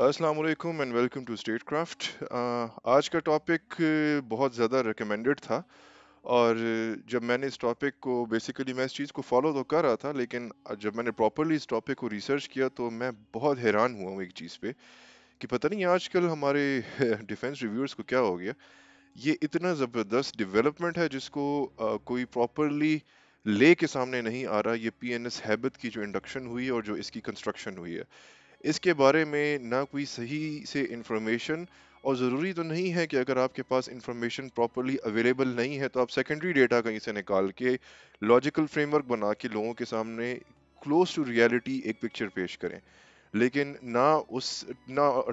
अस्सलाम वालेकुम and welcome to state craft. आज का टॉपिक बहुत ज़्यादा रिकमेंडेड था। और जब मैंने इस टॉपिक को बेसिकली मैं इस चीज़ को फॉलो तो कर रहा था, लेकिन जब मैंने प्रॉपरली इस टॉपिक को रिसर्च किया तो मैं बहुत हैरान हुआ हूँ एक चीज़ पे कि पता नहीं आजकल हमारे डिफेंस रिव्यूअर्स को क्या हो गया। ये इतना ज़बरदस्त डेवलपमेंट है जिसको कोई प्रॉपरली ले के सामने नहीं आ रहा। ये पीएनएस हैबिट की जो इंडक्शन हुई है और जो इसकी कंस्ट्रक्शन हुई है, इसके बारे में ना कोई सही से इंफॉर्मेशन। और ज़रूरी तो नहीं है कि अगर आपके पास इंफॉर्मेशन प्रॉपरली अवेलेबल नहीं है तो आप सेकेंडरी डेटा कहीं से निकाल के लॉजिकल फ्रेमवर्क बना के लोगों के सामने क्लोज टू रियलिटी एक पिक्चर पेश करें। लेकिन ना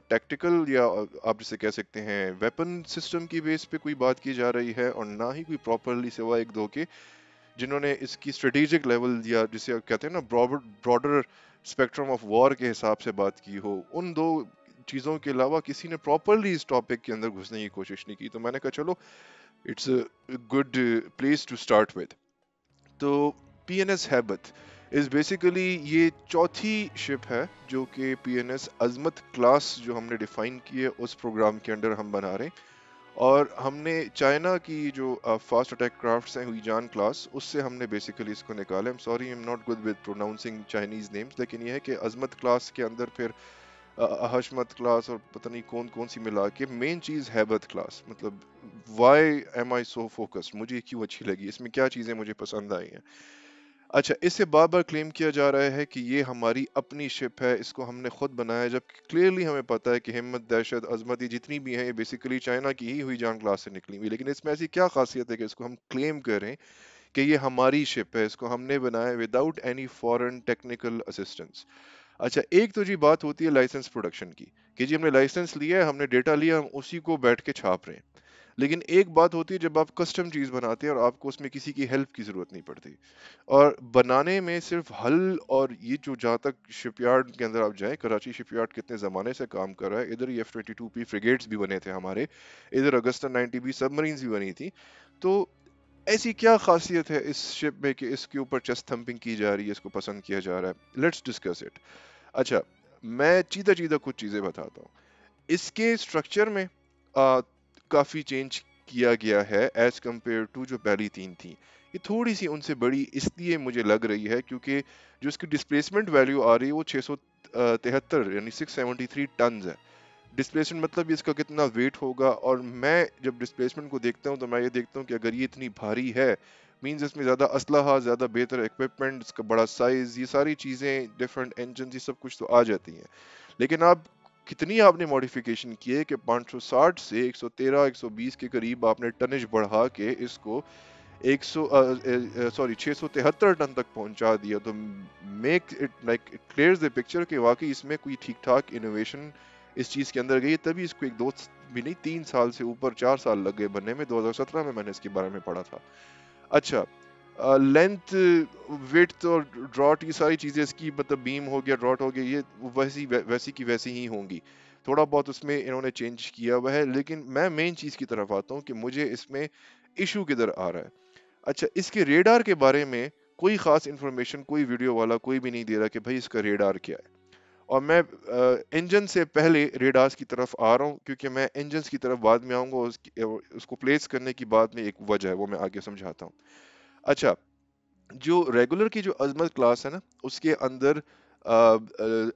टैक्टिकल या आप जिसे कह सकते हैं वेपन सिस्टम की बेस पे कोई बात की जा रही है, और ना ही कोई प्रॉपरली सिवा एक दो के जिन्होंने इसकी स्ट्रेटेजिक लेवल या जिसे आप कहते हैं ना ब्रॉडर स्पेक्ट्रम ऑफ वॉर के हिसाब से बात की हो। उन दो चीज़ों के अलावा किसी ने प्रॉपरली इस टॉपिक के अंदर घुसने की कोशिश नहीं की, तो मैंने कहा चलो it's a good place to start with. तो पीएनएस हैबत इज बेसिकली ये चौथी शिप है जो कि पीएनएस अजमत क्लास जो हमने डिफाइन की है उस प्रोग्राम के अंडर हम बना रहे हैं। और हमने चाइना की जो फास्ट अटैक क्राफ्ट्स हैं हुईजान क्लास, उससे हमने बेसिकली इसको निकाला। I am sorry, I am not good with pronouncing Chinese names, लेकिन ये है कि अजमत क्लास के अंदर फिर हशमत क्लास और पता नहीं कौन कौन सी मिला के मेन चीज हैबत क्लास। मतलब वाई एम आई सो फोकस्ड, मुझे क्यों अच्छी लगी, इसमें क्या चीजें मुझे पसंद आई हैं। अच्छा, इससे बार बार क्लेम किया जा रहा है कि ये हमारी अपनी शिप है, इसको हमने खुद बनाया, जब क्लियरली हमें पता है कि हिम्मत, दहशत, अजमत ये जितनी भी है ये बेसिकली चाइना की ही हुई जान क्लास से निकली हुई। लेकिन इसमें ऐसी क्या खासियत है कि इसको हम क्लेम करें कि ये हमारी शिप है, इसको हमने बनाया without any foreign technical assistance. अच्छा, एक तो जी बात होती है लाइसेंस प्रोडक्शन की, कि जी हमने लाइसेंस लिया है, हमने डेटा लिया, हम उसी को बैठ के छाप रहे हैं। लेकिन एक बात होती है जब आप कस्टम चीज बनाते हैं और आपको उसमें किसी की हेल्प की जरूरत नहीं पड़ती, और बनाने में सिर्फ हल। और ये जो जहाँ तक शिपयार्ड के अंदर आप जाएं, कराची शिपयार्ड कितने ज़माने से काम कर रहा है, इधर ये F-22P फ्रिगेट्स भी बने थे हमारे, इधर अगस्ता 90B सबमरीन्स भी बनी थी। तो ऐसी क्या खासियत है इस शिप में कि इसके ऊपर चेस्ट थंपिंग की जा रही है, इसको पसंद किया जा रहा है? Let's discuss it. अच्छा, मैं चीदा चीदा कुछ चीज़ें बताता हूँ। इसके स्ट्रक्चर में काफ़ी चेंज किया गया है एज कम्पेयर टू जो पहली तीन थी। ये थोड़ी सी उनसे बड़ी इसलिए मुझे लग रही है क्योंकि जो इसकी डिस्प्लेसमेंट वैल्यू आ रही है वो 673 यानी 673 टन है। डिस्प्लेसमेंट मतलब इसका कितना वेट होगा। और मैं जब डिस्प्लेसमेंट को देखता हूँ तो मैं ये देखता हूँ कि अगर ये इतनी भारी है, मींस इसमें ज़्यादा असलहा, ज़्यादा बेहतर इक्विपमेंट, इसका बड़ा साइज, ये सारी चीज़ें, डिफरेंट इंजन, ये सब कुछ तो आ जाती हैं। लेकिन आप कितनी आपने मॉडिफिकेशन की है कि 560 से 113 120 के करीब आपने टनेज बढ़ा के इसको 673 टन तक पहुंचा दिया। तो make it like it clears the picture कि वाकई इसमें कोई ठीक ठाक इनोवेशन इस चीज के अंदर गई है, तभी इसको एक दो भी नहीं 3 साल से ऊपर 4 साल लग गए बनने में। 2017 में मैंने इसके बारे में पढ़ा था। अच्छा, लेंथ, विड्थ और ड्रॉट, ये सारी चीजें इसकी, मतलब बीम हो गया, ड्रॉट हो गया, ये वैसी की वैसी ही होंगी। थोड़ा बहुत उसमें इन्होंने चेंज किया हुआ है, लेकिन मैं मेन चीज की तरफ आता हूँ कि मुझे इसमें इशू किधर आ रहा है। अच्छा, इसके रेडार के बारे में कोई खास इंफॉर्मेशन कोई वीडियो वाला कोई भी नहीं दे रहा कि भाई इसका रेडार क्या है। और मैं इंजन से पहले रेडार्स की तरफ आ रहा हूँ क्योंकि मैं इंजन की तरफ बाद में आऊंगा, उसको प्लेस करने की बाद में एक वजह है, वो मैं आगे समझाता हूँ। अच्छा, जो रेगुलर की जो अजमत क्लास है ना, उसके अंदर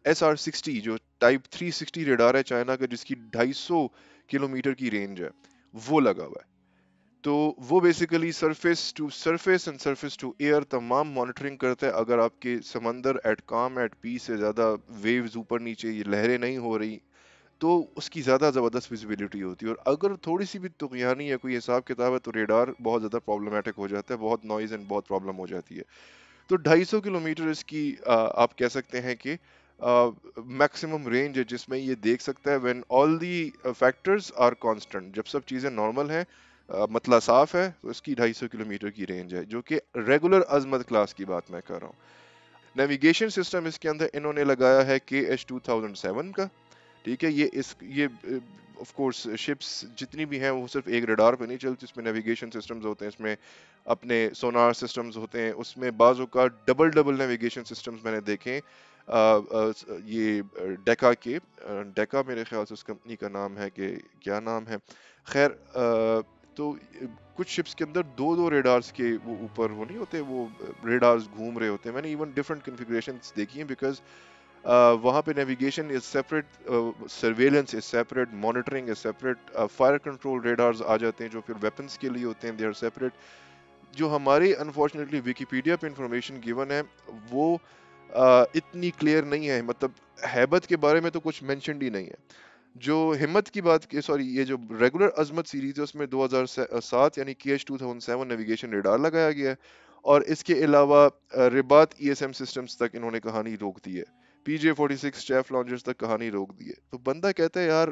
SR-60 जो टाइप 360 रेडार है चाइना का, जिसकी 250 किलोमीटर की रेंज है, वो लगा हुआ है। तो वो basically surface to surface and surface to air तमाम मॉनिटरिंग करता है। अगर आपके समंदर एट काम एट पी से ज़्यादा वेव्स ऊपर नीचे, ये लहरें नहीं हो रही, तो उसकी ज़्यादा ज़बरदस्त विजिबिलिटी होती है। और अगर थोड़ी सी भी तुगयानी या कोई हिसाब किताब है तो रेडार बहुत ज़्यादा प्रॉब्लमेटिक हो जाता है, बहुत नॉइज़ एंड बहुत प्रॉब्लम हो जाती है। तो 250 किलोमीटर इसकी आप कह सकते हैं कि मैक्सिमम रेंज है जिसमें ये देख सकता है when all the factors are constant, जब सब चीज़ें नॉर्मल हैं, मतलब साफ है, तो इसकी 250 किलोमीटर की रेंज है, जो कि रेगुलर अजमत क्लास की बात मैं कर रहा हूँ। नेविगेशन सिस्टम इसके अंदर इन्होंने लगाया है KH-2007 का। ठीक है, ये ऑफ कोर्स शिप्स जितनी भी हैं वो सिर्फ एक रडार पे नहीं चलती, इसमें नेविगेशन सिस्टम्स होते हैं, इसमें अपने सोनार सिस्टम्स होते हैं, उसमें बाजों का डबल डबल नेविगेशन सिस्टम्स मैंने देखे। یہ ڈیکا کے، ڈیکا میرے خیال سے اس کمپنی کا نام ہے کہ کیا نام ہے، خیر تو کچھ شپس کے اندر دو دو ریڈارز کے وہ اوپر وہ نہیں ہوتے، وہ ریڈارز گھوم رہے ہوتے ہیں. میں نے ایون ڈفرنٹ کنفیگریشنز دیکھی ہیں، بیکاز وہاں پہ navigation is separate, surveillance is separate, monitoring is separate, fire control radars آ جاتے ہیں جو پھر ویپنس کے لیے ہوتے ہیں، دے آر سیپریٹ. جو ہماری انفارچونیٹلی ویکیپیڈیا پہ انفارمیشن گیون ہے وہ اتنی کلیئر نہیں ہے. مطلب ہیبت کے بارے میں تو کچھ مینشنڈ ہی نہیں ہے. جو ہمت کی بات کی، سوری، یہ جو ریگولر عظمت سیریز ہے اس میں 2007 یعنی KH 2007 نیویگیشن ریڈار لگایا گیا ہے، اور اس کے علاوہ رباط ESM سسٹمز تک انہوں نے کہانی روک دی ہے، PJ-46 چیف لانچرز تک کہانی روک دی ہے. تو بندہ کہتا ہے یار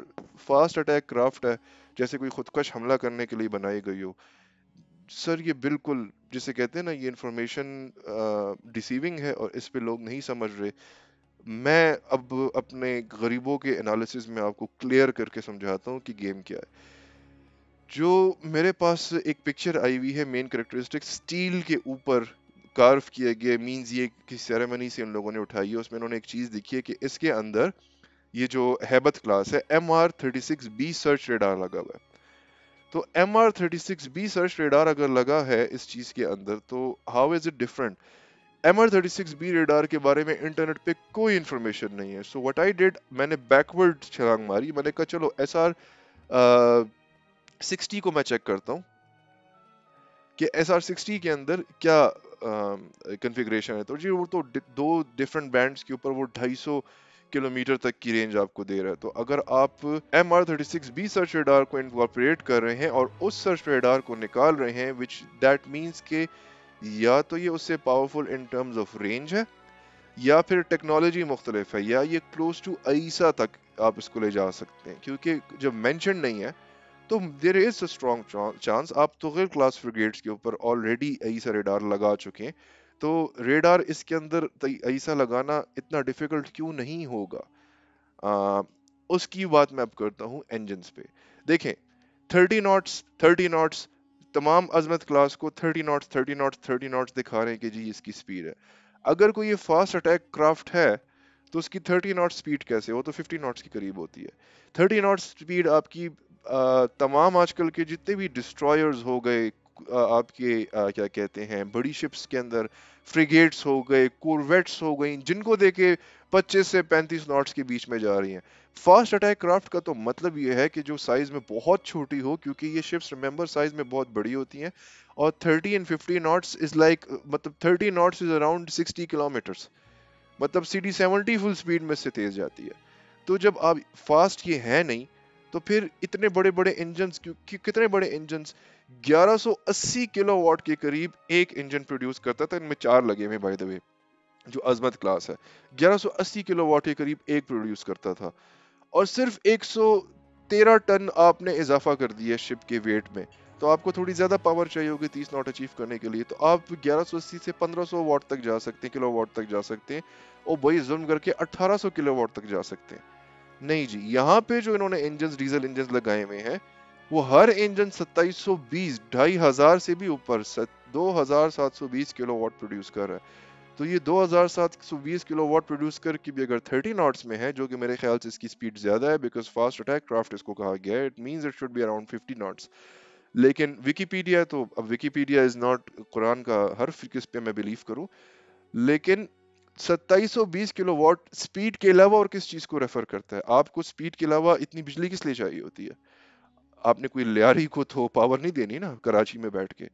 فاسٹ اٹیک کرافٹ ہے، جیسے کوئی خودکش حملہ کرنے کے لیے بنائی گئی ہو. سر یہ بالکل جسے کہتے ہیں نا، یہ انفارمیشن ڈیسیونگ ہے اور اس پہ لوگ نہیں سمجھ رہے. میں اب اپنے غریبوں کے انالیسز میں آپ کو کلیئر کر کے سمجھاتا ہوں کہ گیم کیا ہے. جو میرے پاس ایک پکچر آئی ہوئی ہے مین کریکٹرسٹک اسٹیل کے اوپر کارف کیا گیا، مینز یہ کسی سیریمنی سے ان لوگوں نے اٹھائی ہے. اس میں انہوں نے ایک چیز دیکھی ہے کہ اس کے اندر یہ جو ہیبت کلاس ہے MR36B سرچ ریڈار لگا ہوا ہے. تو MR36B سرچ ریڈار اگر لگا ہے اس چیز کے اندر تو how is it different? MR36B radar کے بارے میں انٹرنیٹ پہ کوئی انفارمیشن نہیں ہے. سو وٹ آئی ڈیڈ، میں نے بیکورڈ چھلانگ ماری. میں نے کہا چلو SR60 کو میں چیک کرتا ہوں کہ SR60 کے اندر کیا کنفیگریشن ہے. تو جی وہ تو دو ڈفرنٹ بینڈز کے اوپر وہ 250 کلومیٹر تک کی رینج آپ کو دے رہا ہے. تو اگر آپ MR36B سرچ ریڈار کو انکارپوریٹ کر رہے ہیں اور اس سرچ ریڈار کو نکال رہے ہیں which that means کہ یا تو یہ اس سے powerful in terms of range ہے، یا پھر ٹیکنالوجی مختلف ہے، یا یہ کلوز ٹو عیسیٰ تک آپ اس کو لے جا سکتے ہیں. کیونکہ جب مینشن نہیں ہے تو دیر از اے اسٹرانگ چانس آپ تغیر کلاس فریگیٹس کے اوپر آلریڈی عیسیٰ ریڈار لگا چکے ہیں. تو ریڈار اس کے اندر عیسیٰ لگانا اتنا ڈیفیکلٹ کیوں نہیں ہوگا؟ اس کی بات میں اب کرتا ہوں انجنز پہ. دیکھیں 30 ناٹس تمام عظمت کلاس کو 30 ناٹس دکھا رہے ہیں کہ جی اس کی سپیڈ ہے. اگر کوئی یہ فاسٹ اٹیک کرافٹ ہے تو اس کی 30 ناٹ سپیڈ کیسے؟ وہ تو 50 ناٹس کی قریب ہوتی ہے. 30 ناٹ سپیڈ آپ کی تمام آج کل کے جتنے بھی ڈسٹرائرز ہو گئے، آپ کے کیا کہتے ہیں بڑی شپس کے اندر فریگیٹس ہو گئے، کورویٹس ہو گئیں، جن کو دیکھے 25 سے 35 ناٹس کے بیچ میں جا رہی ہیں. فاسٹ اٹیک کرافٹ کا تو مطلب یہ ہے کہ جو سائز میں بہت چھوٹی ہو، کیونکہ یہ شپس ریمبر سائز میں بہت بڑی ہوتی ہیں، اور 30 اینڈ 50 ناٹس از لائک، مطلب 30 ناٹس از اراؤنڈ 60 کلومیٹرز، مطلب CD-70 فل سپیڈ میں سے تیز جاتی ہے. تو جب آپ فاسٹ یہ ہے نہیں تو پھر اتنے بڑے بڑے انجنز، کتنے بڑے انجنز 1180 کلو واٹ کے قریب ایک انجن پروڈیوس کرتا تھا. ان میں 4 لگے ہوئے بائی دا وے. جو عظمت کلاس ہے 1180 کلو واٹ کے قریب ایک پروڈیوس کرتا تھا، اور صرف 113 ٹن آپ نے اضافہ کر دیا شپ کے ویٹ میں. تو آپ کو تھوڑی زیادہ پاور چاہیے ہوگی 30 ناٹ اچیو کرنے کے لیے. تو آپ 1180 سے 1500 واٹ تک جا سکتے ہیں، کلو واٹ تک جا سکتے ہیں، اور وہی ظلم کر کے 1800 کلو واٹ تک جا سکتے ہیں. نہیں جی، یہاں پہ جو انہوں نے انجنز ڈیزل انجنز لگائے ہوئے ہیں وہ ہر انجن 2720 2500 سے بھی اوپر 2720 کلو واٹ پروڈیوس کر رہا ہے. تو یہ 2720 کلو واٹ پروڈیوس کر کے بھی اگر 30 ناٹس میں ہے، جو کہ میرے خیال سے اس کی سپیڈ زیادہ ہے بیکاز فاسٹ اٹیک کرافٹ اس کو کہا گیا ہے، it means it should be around 50 knots. لیکن ویکیپیڈیا تو، اب ویکیپیڈیا از ناٹ قرآن کا حرف کس پہ میں بلیو کروں، لیکن 2720 کلو واٹ سپیڈ کے علاوہ اور کس چیز کو ریفر کرتا ہے؟ آپ کو سپیڈ کے علاوہ اتنی بجلی کس لیے چاہیے ہوتی ہے؟ آپ نے کوئی لیاری کو تو پاور نہیں دینی نا کراچی میں بیٹھ کے.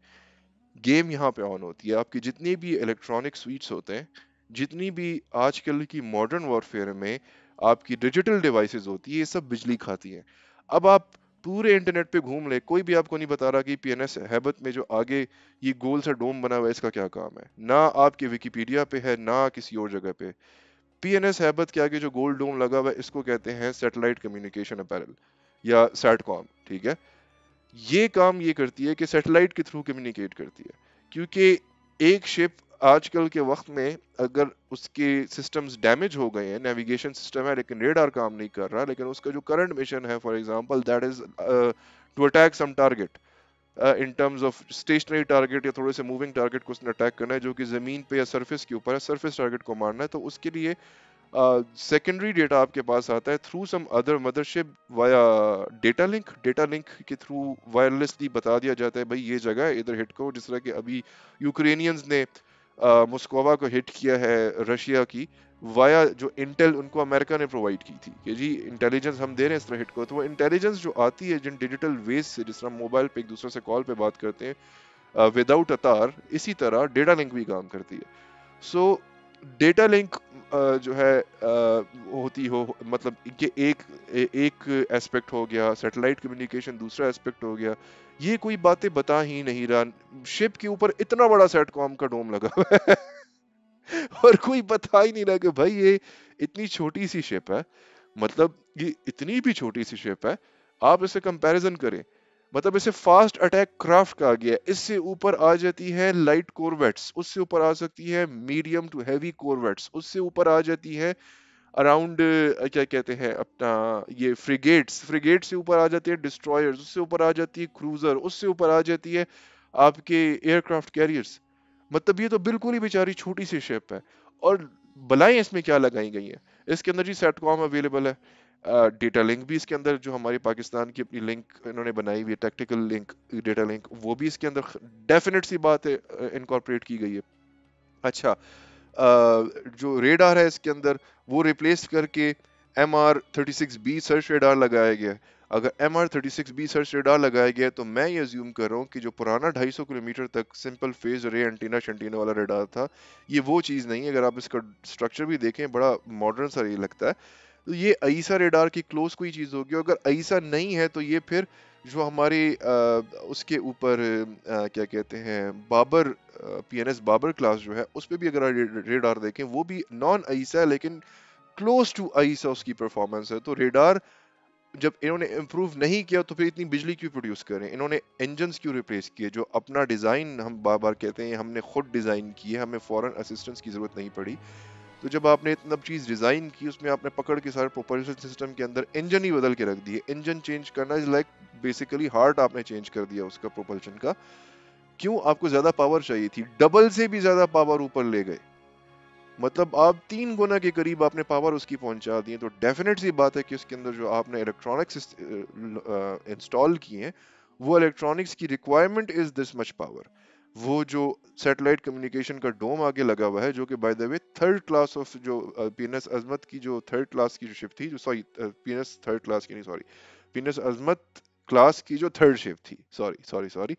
گیم یہاں پہ آن ہوتی ہے. آپ کی جتنی بھی الیکٹرانک سویٹس ہوتے ہیں، جتنی بھی آج کل کی ماڈرن وارفیئر میں آپ کی ڈیجیٹل ڈیوائسز ہوتی ہے، یہ سب بجلی کھاتی ہیں. اب آپ پورے انٹرنیٹ پہ گھوم لیں، کوئی بھی آپ کو نہیں بتا رہا کہ PNS ہیبت میں جو آگے یہ گول سا ڈوم بنا ہوا ہے اس کا کیا کام ہے. نہ آپ کے ویکیپیڈیا پہ ہے، نہ کسی اور جگہ پہ. PNS ہیبت کے آگے جو گول ڈوم لگا ہوا ہے اس کو کہتے ہیں سیٹلائٹ کمیونیکیشن اپیرل یا سیٹ کام. ٹھیک ہے، یہ کام یہ کرتی ہے کہ سیٹلائٹ کے تھرو کمیونیکیٹ کرتی ہے. کیونکہ ایک شپ آج کل کے وقت میں اگر اس کے سسٹمز ڈیمیج ہو گئے ہیں، نیویگیشن سسٹم ہے لیکن ریڈار کام نہیں کر رہا، لیکن اس کا جو کرنٹ مشن ہے for example that is to attack some target in terms of stationary target یا تھوڑے سے موونگ ٹارگیٹ کو اس نے اٹیک کرنا ہے جو کہ زمین پہ یا سرفیس کے اوپر ہے، سرفیس ٹارگیٹ کو مارنا ہے. تو اس کے لیے سیکنڈری ڈیٹا آپ کے پاس آتا ہے through some other mothership via data link کے تھرو وائرلیسلی بتا دیا جاتا ہے بھائی یہ جگہ ہے ادھر ہٹ کرو. جس طرح کہ ابھی یوکرینینز نے مسکووا کو ہٹ کیا ہے رشیا کی وایا جو انٹیل ان کو امریکہ نے پرووائڈ کی تھی کہ جی انٹیلیجنس ہم دے رہے ہیں اس طرح ہٹ کرو. تو وہ انٹیلیجنس جو آتی ہے جن ڈیجیٹل ویز سے جس طرح موبائل پہ ایک دوسرے سے کال پہ بات کرتے ہیں وداؤٹ اطار, اسی طرح ڈیٹا لنک بھی کام کرتی ہے. سو ڈیٹا لنک جو ہے ہوتی ہو مطلب کہ ایک ایسپیکٹ ہو گیا, سیٹلائٹ کمیونیکیشن دوسرا ایسپیکٹ ہو گیا. یہ کوئی باتیں بتا ہی نہیں رہا. شپ کے اوپر اتنا بڑا سیٹ کام کا ڈوم لگا ہوا ہے اور کوئی بتا ہی نہیں رہا کہ بھائی یہ اتنی چھوٹی سی شپ ہے, مطلب یہ اتنی بھی چھوٹی سی شپ ہے, آپ اسے کمپیریزن کریں, مطلب اسے فاسٹ اٹیک کرافٹ کہا گیا ہے. اس سے اوپر آ جاتی ہے لائٹ کورویٹس, اس سے اوپر آ سکتی ہے میڈیم ٹو ہیوی کورویٹس, اس سے اوپر آ جاتی ہے اراؤنڈ کیا کہتے ہیں اپنا یہ فریگیٹس سے اوپر آ جاتی ہے ڈسٹرائرز, اس سے اوپر آ جاتی ہے کروزر, اس سے اوپر آ جاتی ہے آپ کے ایئر کرافٹ کیریئرز. مطلب یہ تو بالکل ہی بیچاری چھوٹی سی شپ ہے, اور بلائیں اس میں کیا لگائی گئی ہیں. اس کے اندر جی سیٹ کام اویلیبل ہے, ڈیٹا لنک بھی اس کے اندر جو ہماری پاکستان کی اپنی لنک انہوں نے بنائی ہوئی ہے ٹیکٹیکل لنک ڈیٹا لنک, وہ بھی اس کے اندر ڈیفینیٹ سی بات ہے انکارپوریٹ کی گئی ہے. اچھا, جو ریڈار ہے اس کے اندر وہ ریپلیس کر کے MR36B سرچ ریڈار لگایا گیا ہے. اگر MR36B سرچ ریڈار لگایا گیا ہے تو میں یہ ازیوم کر رہا ہوں کہ جو پرانا 250 کلومیٹر تک سمپل فیز رے انٹینا شنٹینا والا ریڈار تھا یہ وہ چیز نہیں ہے. اگر آپ اس کا سٹرکچر بھی دیکھیں بڑا ماڈرن سا یہ لگتا ہے. تو یہ عیسیٰ ریڈار کی کلوز کوئی چیز ہوگی. اگر عیسیٰ نہیں ہے تو یہ پھر جو ہمارے اس کے اوپر کیا کہتے ہیں بابر PNS بابر کلاس جو ہے اس پہ بھی اگر ریڈار دیکھیں وہ بھی نان عیسیٰ ہے لیکن کلوز ٹو عیسیٰ اس کی پرفارمنس ہے. تو ریڈار جب انہوں نے امپروو نہیں کیا تو پھر اتنی بجلی کیوں پروڈیوس کریں, انہوں نے انجنز کیوں ریپلیس کیے, جو اپنا ڈیزائن ہم بار بار کہتے ہیں ہم نے خود ڈیزائن کی ہے, ہمیں فورن اسسٹنس کی ضرورت نہیں پڑی. تو جب آپ نے اتنا چیز ڈیزائن کی اس میں آپ نے پکڑ کے سارے پروپلشن سسٹم کے اندر انجن ہی بدل کے رکھ دیے. انجن چینج کرنا از لائک بیسیکلی ہارٹ آپ نے چینج کر دیا اس کا پروپلشن کا. کیوں, آپ کو زیادہ پاور چاہیے تھی, ڈبل سے بھی زیادہ پاور اوپر لے گئے, مطلب آپ 3 گنا کے قریب آپ نے پاور اس کی پہنچا دی. تو ڈیفینیٹ سی بات ہے کہ اس کے اندر جو آپ نے الیکٹرانکس انسٹال کی ہیں وہ الیکٹرانکس کی requirement is this much power. وہ جو سیٹلائٹ کمیونیکیشن کا ڈوم آگے لگا ہوا ہے جو کہ by the way third class of جو PNS عظمت کی جو تھرڈ کلاس کی جو شپ تھی, جو سوری PNS تھرڈ کلاس کی نہیں, سوری PNS عظمت کلاس کی جو تھرڈ شپ تھی, سوری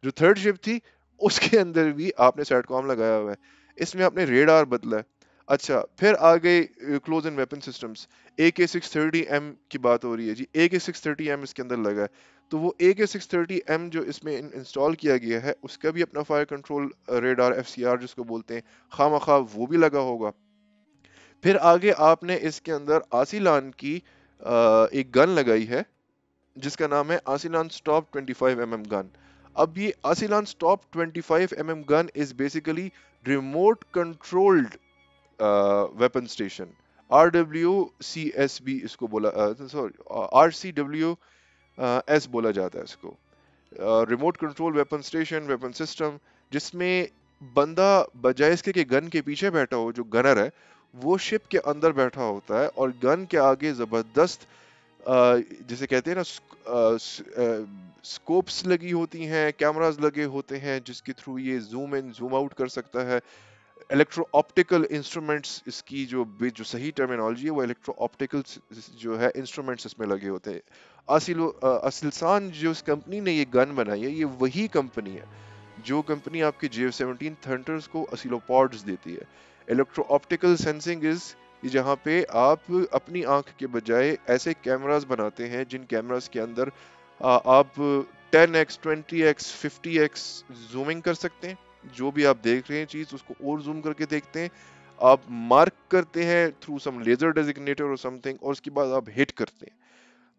جو تھرڈ شپ تھی اس کے اندر بھی آپ نے سیٹ کام لگایا ہوا ہے. اس میں آپ نے ریڈار بدلا ہے. اچھا, پھر آ گئے کلوز ان ویپن سسٹمز. AK630M کی بات ہو رہی ہے جی, AK630M اس کے اندر لگا ہے. تو وہ AK630M جو اس میں انسٹال کیا گیا ہے اس کا بھی اپنا فائر کنٹرول ریڈار FCR جس کو بولتے ہیں خواہ مخواہ وہ بھی لگا ہوگا. پھر آگے آپ نے اس کے اندر آسیلان کی ایک گن لگائی ہے جس کا نام ہے آسیلان سٹاپ 25mm گن. اب یہ Aselsan stop 25mm gun is basically remote controlled weapon station. RWCSB اس کو بولا, RCWS بولا جاتا ہے اس کو, remote control weapon station weapon system, جس میں بندہ بجائے اس کے کہ گن کے پیچھے بیٹھا ہو جو گنر ہے وہ شپ کے اندر بیٹھا ہوتا ہے اور گن کے آگے زبردست جسے کہتے ہیں نا سکوپس لگی ہوتی ہیں, کیمراز لگے ہوتے ہیں جس کے تھرو یہ زوم ان زوم آؤٹ کر سکتا ہے. الیکٹرو آپٹیکل انسٹرومنٹس, اس کی جو صحیح ٹرمینالوجی ہے وہ الیکٹرو آپٹیکل جو ہے انسٹرومنٹس اس میں لگے ہوتے ہیں. اسلسان جو اس کمپنی نے یہ گن بنائی ہے یہ وہی کمپنی ہے جو کمپنی آپ کے JF-17 تھنٹرز کو اسیلوپوڈز دیتی ہے. الیکٹرو آپٹیکل سینسنگ از جہاں پہ آپ اپنی آنکھ کے بجائے ایسے کیمراز بناتے ہیں جن کیمراز کے اندر آپ 10x 20x 50x زومنگ کر سکتے ہیں. جو بھی آپ دیکھ رہے ہیں چیز اس کو اور زوم کر کے دیکھتے ہیں, آپ مارک کرتے ہیں تھرو سم لیزر ڈیزگنیٹر اور سم تھنگ, اور اس کے بعد آپ ہٹ کرتے ہیں.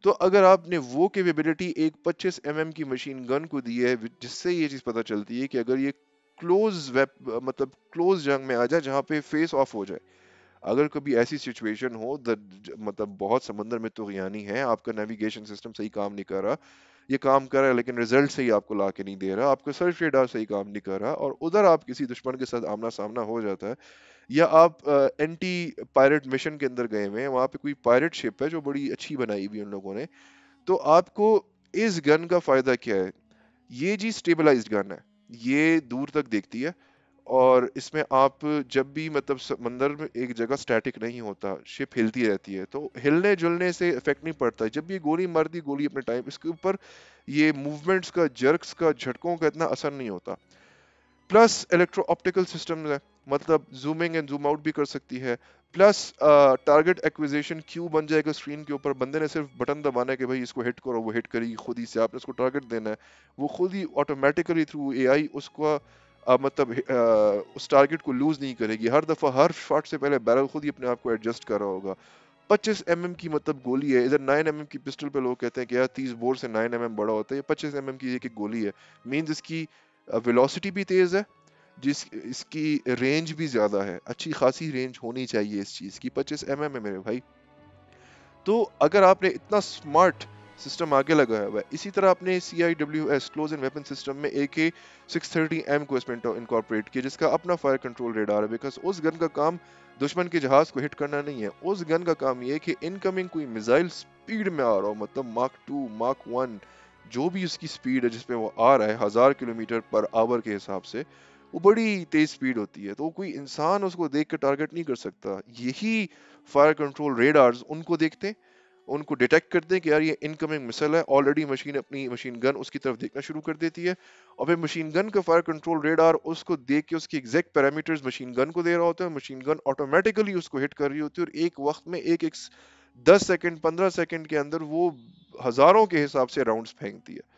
تو اگر آپ نے وہ کیپیبلٹی ایک 25mm کی مشین گن کو دی ہے جس سے یہ چیز پتہ چلتی ہے کہ اگر یہ مطلب کلوز جنگ میں آ جائے جہاں پہ فیس آف ہو جائے, اگر کبھی ایسی سچویشن ہو مطلب بہت سمندر میں طغیانی ہے, آپ کا نیویگیشن سسٹم صحیح کام نہیں کر رہا, یہ کام کر رہا ہے لیکن ریزلٹ صحیح آپ کو لا کے نہیں دے رہا, آپ کا سرچ ریڈار صحیح کام نہیں کر رہا, اور ادھر آپ کسی دشمن کے ساتھ آمنا سامنا ہو جاتا ہے, یا آپ اینٹی پائرٹ مشن کے اندر گئے ہوئے ہیں، وہاں پہ کوئی پائرٹ شپ ہے جو بڑی اچھی بنائی ہوئی ہے ان لوگوں نے، تو آپ کو اس گن کا فائدہ کیا ہے؟ یہ جی اسٹیبلائزڈ گن ہے، یہ دور تک دیکھتی ہے، اور اس میں آپ جب بھی مطلب سمندر میں ایک جگہ سٹیٹک نہیں ہوتا، شپ ہلتی رہتی ہے، تو ہلنے جلنے سے افیکٹ نہیں پڑتا، جب یہ گولی مارتی گولی اپنے ٹائم، اس کے اوپر یہ موومنٹس کا، جرکس کا، جھٹکوں کا اتنا اثر نہیں ہوتا. پلس الیکٹرو آپٹیکل سسٹم ہے، مطلب زومنگ اینڈ زوم آؤٹ بھی کر سکتی ہے. پلس ٹارگٹ ایکویزیشن کیو بن جائے گا اسکرین کے اوپر، بندے نے صرف بٹن دبانا ہے کہ بھائی اس کو ہٹ کرو، وہ ہٹ کرے گی خود ہی سے، آپ نے اس کو ٹارگٹ دینا ہے، وہ خود ہی آٹومیٹیکلی تھرو اے آئی اس کو مطلب اس ٹارگٹ کو لوز نہیں کرے گی، ہر دفعہ ہر شاٹ سے پہلے بیرل خود ہی اپنے آپ کو ایڈجسٹ کر رہا ہوگا. 25 کی مطلب گولی ہے، ادھر 9 کی پسٹل پہ لوگ کہتے ہیں کہ یار 30 بور سے 9 بڑا ہوتا ہے، یہ 25 کی ایک ایک گولی ہے. مینز اس کی ویلوسٹی بھی تیز ہے، اس کی رینج بھی زیادہ ہے، اچھی خاصی رینج ہونی چاہیے اس چیز کی. 25 ہے میرے بھائی. تو اگر آپ نے اتنا اسمارٹ سسٹم آگے لگایا ہوا ہے، اسی طرح اپنے CIWS close in weapon system میں AK-630M کو اس میں انکارپوریٹ کیا، جس کا اپنا فائر کنٹرول ریڈار ہے، بیکاز اس گن کا کام دشمن کے جہاز کو ہٹ کرنا نہیں ہے، اس گن کا کام یہ ہے کہ انکمنگ کوئی میزائل سپیڈ میں آ رہا ہو، مطلب ماک 2 ماک 1 جو بھی اس کی سپیڈ ہے جس پہ وہ آ رہا ہے 1000 کلومیٹر پر آور کے حساب سے، وہ بڑی تیز سپیڈ ہوتی ہے، تو کوئی انسان اس کو دیکھ کے ٹارگٹ نہیں کر سکتا. یہی فائر کنٹرول ریڈارز ان کو دیکھتے ہیں، ان کو ڈیٹیکٹ کرتے ہیں کہ یار یہ انکمنگ مسل ہے، آلریڈی مشین اپنی مشین گن اس کی طرف دیکھنا شروع کر دیتی ہے، اور پھر مشین گن کا فائر کنٹرول ریڈار اس کو دیکھ کے اس کی ایگزیکٹ پیرامیٹرز مشین گن کو دے رہا ہوتا ہے، مشین گن آٹومیٹیکلی اس کو ہٹ کر رہی ہوتی ہے، اور ایک وقت میں ایک 10 سیکنڈ 15 سیکنڈ کے اندر وہ ہزاروں کے حساب سے راؤنڈز پھینکتی ہے.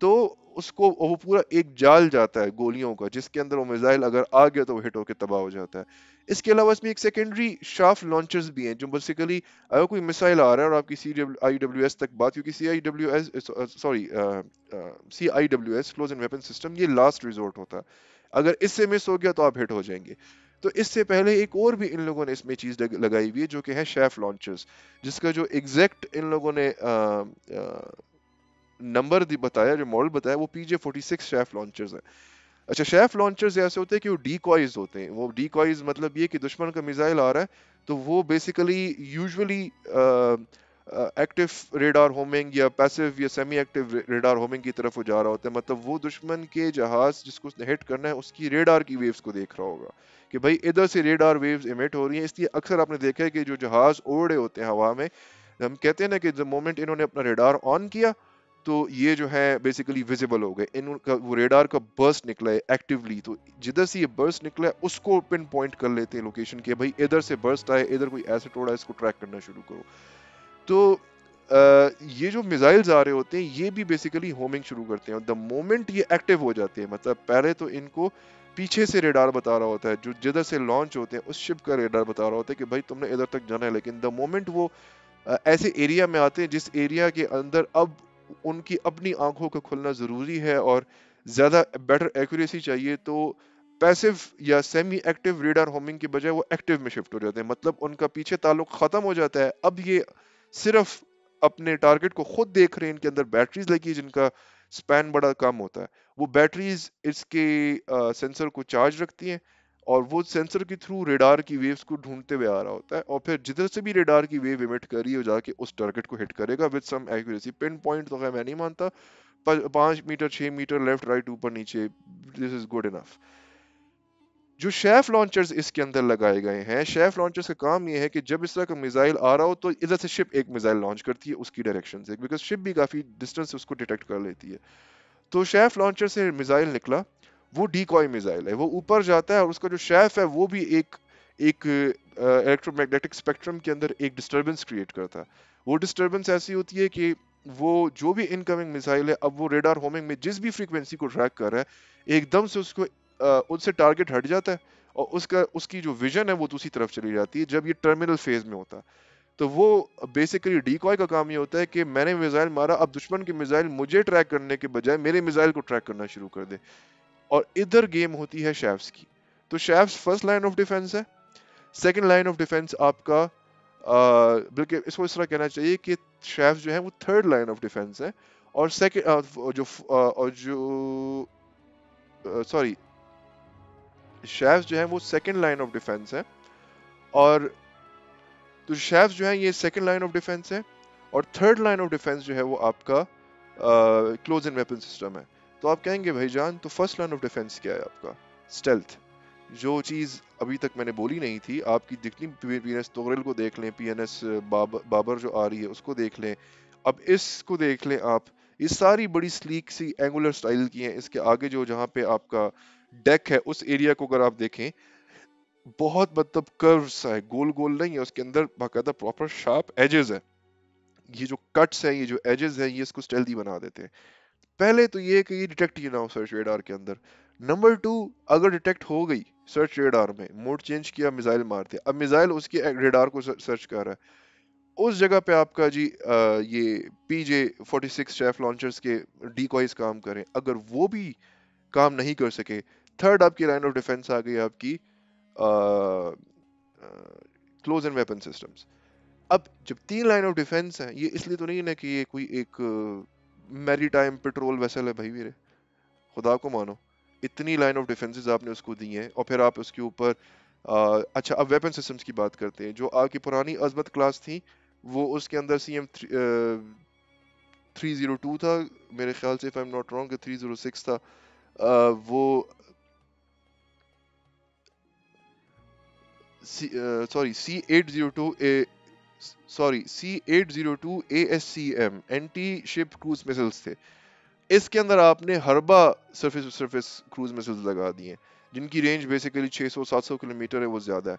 تو اس کو وہ پورا ایک جال جاتا ہے گولیوں کا، جس کے اندر وہ میزائل اگر آ گیا تو وہ ہٹ ہو کے تباہ ہو جاتا ہے. اس کے علاوہ اس میں ایک سیکنڈری شافٹ لانچرز بھی ہیں، جو بیسیکلی اگر کوئی مسائل آ رہا ہے اور آپ کی CIWS تک بات، کیونکہ CIWS close in weapon system یہ لاسٹ ریزورٹ ہوتا ہے، اگر اس سے مس ہو گیا تو آپ ہٹ ہو جائیں گے. تو اس سے پہلے ایک اور بھی ان لوگوں نے اس میں چیز لگائی ہوئی ہے جو کہ ہے شیف لانچرز، جس کا جو ایگزیکٹ ان لوگوں نے نمبر بتایا، جو ماڈل بتایا، وہ PJ-46 شیف لانچرز ہیں. اچھا، شیف لانچرز ایسے ہوتے ہیں کہ وہ ڈیکوائز ہوتے ہیں. وہ ڈیکوائز مطلب یہ کہ دشمن کا میزائل آ رہا ہے تو وہ بیسیکلی یوزولی ایکٹیو ریڈار ہومنگ یا پیسیو یا سیمی ایکٹیو ریڈار ہومنگ کی طرف وہ جا رہا ہوتا ہے، مطلب وہ دشمن کے جہاز جس کو اس نے ہٹ کرنا ہے اس کی ریڈار کی ویوز کو دیکھ رہا ہوگا کہ بھائی ادھر سے ریڈار ویوز ایمٹ ہو رہی ہیں. اس لیے اکثر آپ نے دیکھا ہے کہ جو جہاز اوڑے ہوتے ہیں ہوا میں، ہم کہتے ہیں نا کہ the moment انہوں نے اپنا ریڈار آن کیا تو یہ جو ہے بیسیکلی ویزیبل ہو گئے، ان کا وہ ریڈار کا برسٹ نکلا ہے ایکٹیولی، تو جدھر سے یہ برسٹ نکلا ہے اس کو پن پوائنٹ کر لیتے ہیں لوکیشن کے، بھائی ادھر سے برسٹ آئے، ادھر کوئی ایسٹ ہو رہا ہے، اس کو ٹریک کرنا شروع کرو. تو یہ جو میزائلز آ رہے ہوتے ہیں یہ بھی بیسیکلی ہومنگ شروع کرتے ہیں، دا مومنٹ یہ ایکٹیو ہو جاتے ہیں، مطلب پہلے تو ان کو پیچھے سے ریڈار بتا رہا ہوتا ہے، جو جدھر سے لانچ ہوتے ہیں اس شپ کا ریڈار بتا رہا ہوتا ہے کہ بھائی تم نے ادھر تک جانا ہے، لیکن دا مومنٹ وہ ایسے ایریا میں آتے ہیں جس ایریا کے اندر اب ان کی اپنی آنکھوں کا کھلنا ضروری ہے اور زیادہ بیٹر ایکوریسی چاہیے، تو پیسو یا سیمی ایکٹیو ریڈار ہومنگ کے بجائے وہ ایکٹیو میں شفٹ ہو جاتے ہیں، مطلب ان کا پیچھے تعلق ختم ہو جاتا ہے. اب یہ صرف اپنے ٹارگٹ کو خود دیکھ رہے ہیں، ان کے اندر بیٹریز لگی جن کا سپین بڑا کم ہوتا ہے، وہ بیٹریز اس کے سینسر کو چارج رکھتی ہیں، اور وہ سینسر کے تھرو ریڈار کی ویوز کو ڈھونڈتے ہوئے آ رہا ہوتا ہے، اور پھر جدھر سے بھی ریڈار کی ویو ایمٹ کر رہی ہے وہ جا کے اس ٹارگٹ کو ہٹ کرے گا with some accuracy. Pin point تو خیر میں نہیں مانتا، 5 میٹر 6 میٹر لیفٹ رائٹ اوپر نیچے، دس از گڈ انف. جو شیف لانچرز اس کے اندر لگائے گئے ہیں، شیف لانچرز کا کام یہ ہے کہ جب اس طرح کا میزائل آ رہا ہو تو ادھر سے شپ ایک میزائل لانچ کرتی ہے اس کی ڈائریکشن سے، بیکاز شپ بھی کافی ڈسٹینس سے اس کو ڈیٹیکٹ کر لیتی ہے. تو شیف لانچر سے میزائل نکلا، وہ ڈیکوائے میزائل ہے، وہ اوپر جاتا ہے اور اس کا جو شیف ہے وہ بھی ایک الیکٹرو میگنیٹک اسپیکٹرم کے اندر ایک ڈسٹربنس کریٹ کرتا ہے. وہ ڈسٹربنس ایسی ہوتی ہے کہ وہ جو بھی انکمنگ میزائل ہے اب وہ ریڈار ہومنگ میں جس بھی فریکوینسی کو ٹریک کر رہا ہے ایک دم سے اس کو ان سے ٹارگٹ ہٹ جاتا ہے، اور اس کی جو ویژن ہے وہ دوسری طرف چلی جاتی ہے جب یہ ٹرمینل فیز میں ہوتا ہے. تو وہ بیسیکلی ڈیکوائے کا کام یہ ہوتا ہے کہ میں نے میزائل مارا، اب دشمن کے میزائل مجھے ٹریک کرنے کے بجائے میرے میزائل کو ٹریک کرنا شروع کر دے، اور ادھر گیم ہوتی ہے شیفز کی. تو شیفز فرسٹ لائن آف ڈیفense ہے. سیکنڈ لائن آف ڈیفenس آپ کا بلکہ اس کو اس طرح کہنا چاہیے کہ شیفز جو ہیں وہ تھرڈ لائن آف ڈیفenس ہے، اور سیکنڈ جو سوری शेफ्स जो है वो सेकंड लाइन ऑफ डिफेंस है, और तो शेफ्स जो है ये सेकंड लाइन ऑफ डिफेंस है, और थर्ड लाइन ऑफ डिफेंस जो है वो आपका क्लोज इन वेपन सिस्टम है। तो आप कहेंगे भाईजान तो फर्स्ट लाइन ऑफ डिफेंस क्या है आपका? स्टेल्थ, जो चीज अभी तक मैंने बोली नहीं थी। आपकी जितनी पीएनएस तोगरल को देख लें, पीएनएस बाबर जो आ रही है उसको देख लें, अब इसको देख लें आप, ये सारी बड़ी स्लीक सी एंगुलर स्टाइल की हैं। इसके आगे जो जहाँ पे आपका डेक है उस एरिया को अगर आप देखें, बहुत मतलब कर्व सा है, गोल गोल नहीं है, उसके अंदर बाकायदा प्रॉपर शार्प एजेस है। ये जो कट्स है, ये जो एजेस है, ये इसको स्टेल्दी बना देते हैं। पहले तो ये कि ये डिटेक्ट ही ना हो सर्च रेडार के अंदर। नंबर टू, अगर डिटेक्ट हो गई सर्च रेडार में, मोड चेंज किया, मिसाइल मारते, अब मिसाइल उसके रेडार को सर्च कर रहा है, उस जगह पे आपका जी ये PJ-46 शेफ लॉन्चर्स के डिकॉइज काम करें, अगर वो भी काम नहीं कर सके, थर्ड आपकी लाइन ऑफ डिफेंस आ गई आपकी क्लोज एंड वेपन सिस्टम्स। अब जब तीन लाइन ऑफ डिफेंस है, ये इसलिए तो नहीं है ना कि ये कोई एक मैरी टाइम पेट्रोल वेसल है भाई मेरे, खुदा को मानो। इतनी लाइन ऑफ डिफेंसेस आपने उसको दी हैं, और फिर आप उसके ऊपर अच्छा अब वेपन सिस्टम्स की बात करते हैं। जो आपकी पुरानी अजमत क्लास थी, वो उसके अंदर CM 302 था मेरे ख्याल से, if I am not wrong 306 था। वो sorry C802 C802 ASCM anti ship cruise missiles थे। इसके अंदर आपने हरबा सरफेस सरफेस क्रूज मिसाइल्स लगा दिए हैं, जिनकी रेंज बेसिकली 600-700 किलोमीटर है, वो ज्यादा है।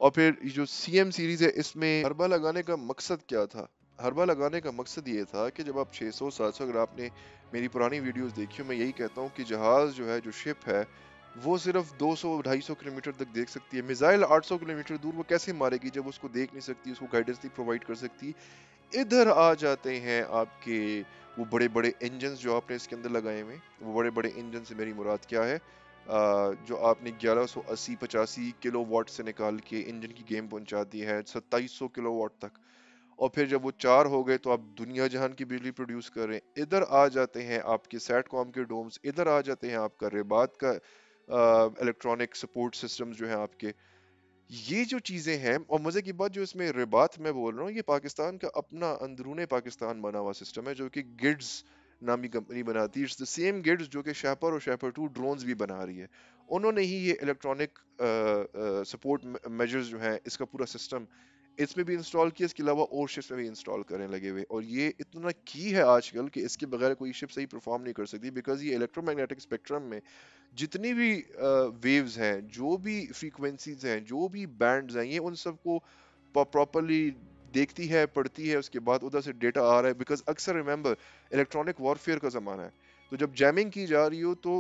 और फिर ये जो CM सीरीज है, इसमें हरबा लगाने का मकसद क्या था? हरबा लगाने का मकसद ये था कि जब आप 600-700, अगर आपने मेरी पुरानी वीडियोस देखी हो, मैं यही कहता हूँ कि जहाज जो है, जो शिप है, वो सिर्फ 200-250 किलोमीटर तक देख सकती है। मिसाइल 800 किलोमीटर दूर वो कैसे मारेगी जब उसको देख नहीं सकती, उसको गाइडेंस नहीं प्रोवाइड कर सकती। इधर आ जाते हैं आपके वो बड़े बड़े इंजन जो आपने इसके अंदर लगाए हुए। वो बड़े बड़े इंजन से मेरी मुराद क्या है? जो आपने 1180-85 किलो वाट से निकाल के इंजन की गेम पहुंचा दी है 2700 किलो वाट तक। और फिर जब वो चार हो गए तो आप दुनिया जहान की बिजली प्रोड्यूस कर रहे हैं। इधर आ जाते हैं आपके सैट कॉम के डोम्स, इधर आ जाते हैं आपका रेबात का इलेक्ट्रॉनिक सपोर्ट सिस्टम्स जो है आपके। ये जो चीजें हैं, और मजे की बात, जो इसमें रिबात मैं बोल रहा हूँ, ये पाकिस्तान का अपना अंदरूने पाकिस्तान बना हुआ सिस्टम है, जो कि गिड्स नामी कंपनी बनाती है। इट्स द सेम गिड्स जो कि शैपर और शैपर 2 ड्रोन्स भी बना रही है। उन्होंने ही ये इलेक्ट्रॉनिक सपोर्ट मेजर्स जो है, इसका पूरा सिस्टम इसमें भी इंस्टॉल किया, इसके अलावा और शिप्स में भी इंस्टॉल करने लगे हुए। और ये इतना की है आजकल कि इसके बगैर कोई शिप सही परफॉर्म नहीं कर सकती, बिकॉज ये इलेक्ट्रोमैग्नेटिक स्पेक्ट्रम में जितनी भी वेव्स हैं, जो भी फ्रीक्वेंसीज हैं, जो भी बैंड्स हैं, ये उन सबको प्रॉपरली देखती है, पढ़ती है, उसके बाद उधर से डेटा आ रहा है। बिकॉज अक्सर रिमेंबर, इलेक्ट्रॉनिक वॉरफेयर का ज़माना है, तो जब जैमिंग की जा रही हो, तो